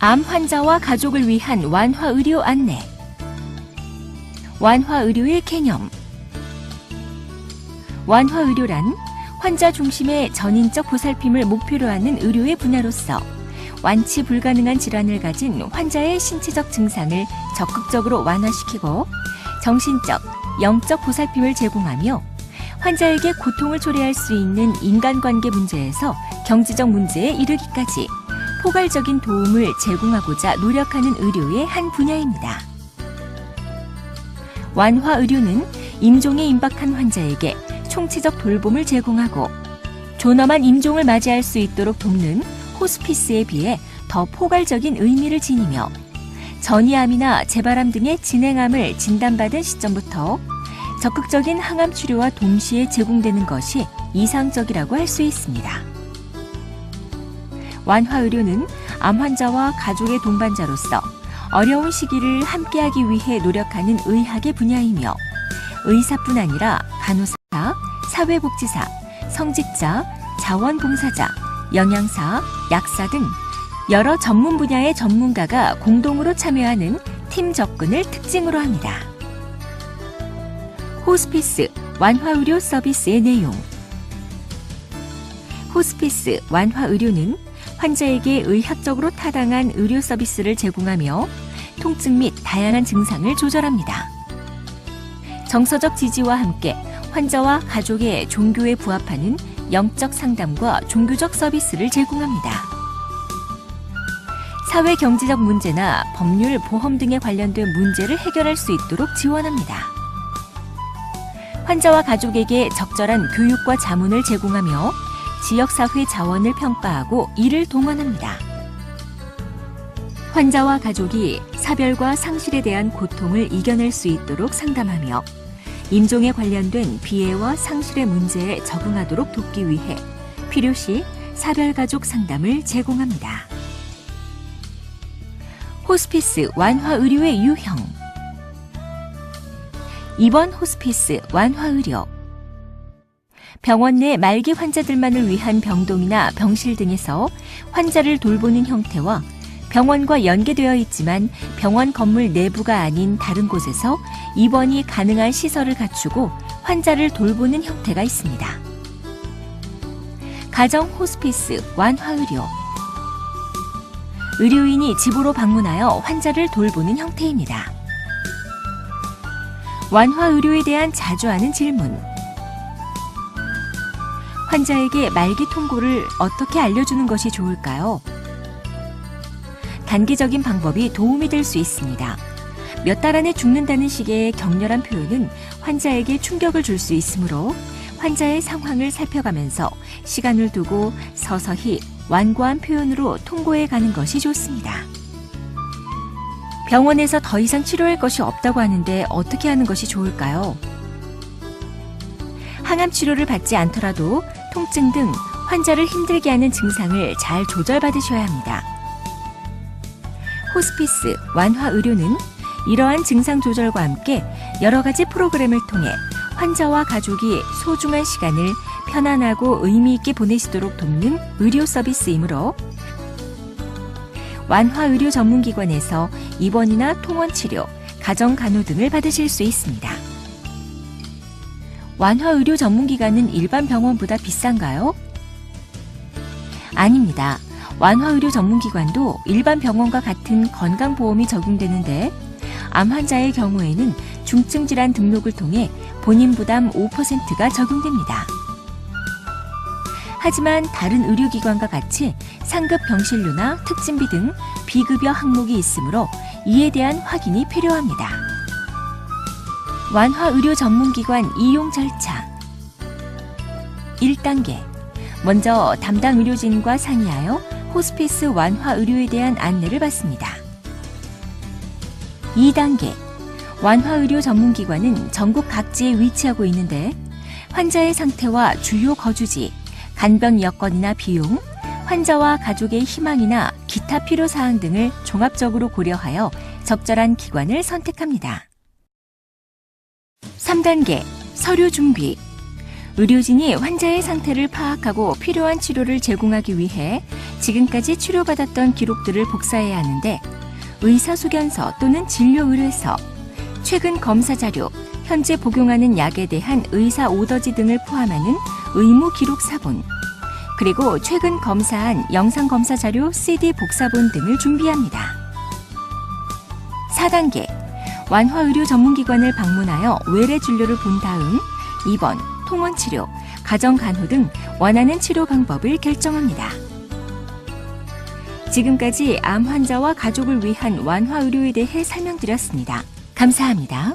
암 환자와 가족을 위한 완화의료 안내. 완화의료의 개념. 완화의료란 환자 중심의 전인적 보살핌을 목표로 하는 의료의 분야로서 완치 불가능한 질환을 가진 환자의 신체적 증상을 적극적으로 완화시키고 정신적, 영적 보살핌을 제공하며 환자에게 고통을 초래할 수 있는 인간관계 문제에서 경제적 문제에 이르기까지 포괄적인 도움을 제공하고자 노력하는 의료의 한 분야입니다. 완화의료는 임종에 임박한 환자에게 총체적 돌봄을 제공하고 존엄한 임종을 맞이할 수 있도록 돕는 호스피스에 비해 더 포괄적인 의미를 지니며 전이암이나 재발암 등의 진행암을 진단받은 시점부터 적극적인 항암 치료와 동시에 제공되는 것이 이상적이라고 할 수 있습니다. 완화의료는 암 환자와 가족의 동반자로서 어려운 시기를 함께하기 위해 노력하는 의학의 분야이며 의사뿐 아니라 간호사, 사회복지사, 성직자, 자원봉사자, 영양사, 약사 등 여러 전문 분야의 전문가가 공동으로 참여하는 팀 접근을 특징으로 합니다. 호스피스 완화의료 서비스의 내용. 호스피스 완화의료는 환자에게 의학적으로 타당한 의료 서비스를 제공하며 통증 및 다양한 증상을 조절합니다. 정서적 지지와 함께 환자와 가족의 종교에 부합하는 영적 상담과 종교적 서비스를 제공합니다. 사회-경제적 문제나 법률, 보험 등에 관련된 문제를 해결할 수 있도록 지원합니다. 환자와 가족에게 적절한 교육과 자문을 제공하며 지역사회 자원을 평가하고 이를 동원합니다. 환자와 가족이 사별과 상실에 대한 고통을 이겨낼 수 있도록 상담하며 임종에 관련된 비애와 상실의 문제에 적응하도록 돕기 위해 필요시 사별가족 상담을 제공합니다. 호스피스 완화의료의 유형. 입원 호스피스 완화의료. 병원 내 말기 환자들만을 위한 병동이나 병실 등에서 환자를 돌보는 형태와 병원과 연계되어 있지만 병원 건물 내부가 아닌 다른 곳에서 입원이 가능한 시설을 갖추고 환자를 돌보는 형태가 있습니다. 가정 호스피스 완화의료. 의료인이 집으로 방문하여 환자를 돌보는 형태입니다. 완화의료에 대한 자주 하는 질문. 환자에게 말기 통보를 어떻게 알려주는 것이 좋을까요? 단기적인 방법이 도움이 될 수 있습니다. 몇 달 안에 죽는다는 식의 격렬한 표현은 환자에게 충격을 줄 수 있으므로 환자의 상황을 살펴가면서 시간을 두고 서서히 완고한 표현으로 통보해 가는 것이 좋습니다. 병원에서 더 이상 치료할 것이 없다고 하는데 어떻게 하는 것이 좋을까요? 항암 치료를 받지 않더라도 통증 등 환자를 힘들게 하는 증상을 잘 조절받으셔야 합니다. 호스피스 완화의료는 이러한 증상 조절과 함께 여러 가지 프로그램을 통해 환자와 가족이 소중한 시간을 편안하고 의미 있게 보내시도록 돕는 의료 서비스이므로 완화의료 전문기관에서 입원이나 통원치료, 가정간호 등을 받으실 수 있습니다. 완화의료 전문기관은 일반 병원보다 비싼가요? 아닙니다. 완화의료 전문기관도 일반 병원과 같은 건강보험이 적용되는데 암 환자의 경우에는 중증질환 등록을 통해 본인 부담 5%가 적용됩니다. 하지만 다른 의료기관과 같이 상급 병실료나 특진비 등 비급여 항목이 있으므로 이에 대한 확인이 필요합니다. 완화의료 전문기관 이용 절차. 1단계. 먼저 담당 의료진과 상의하여 호스피스 완화의료에 대한 안내를 받습니다. 2단계. 완화의료 전문기관은 전국 각지에 위치하고 있는데 환자의 상태와 주요 거주지, 간병 여건이나 비용, 환자와 가족의 희망이나 기타 필요사항 등을 종합적으로 고려하여 적절한 기관을 선택합니다. 3단계. 서류 준비. 의료진이 환자의 상태를 파악하고 필요한 치료를 제공하기 위해 지금까지 치료받았던 기록들을 복사해야 하는데 의사소견서 또는 진료의뢰서, 최근 검사 자료, 현재 복용하는 약에 대한 의사 오더지 등을 포함하는 의무 기록 사본, 그리고 최근 검사한 영상검사 자료 CD 복사본 등을 준비합니다. 4단계, 완화의료 전문기관을 방문하여 외래 진료를 본 다음 입원, 통원치료, 가정간호 등 원하는 치료 방법을 결정합니다. 지금까지 암 환자와 가족을 위한 완화의료에 대해 설명드렸습니다. 감사합니다.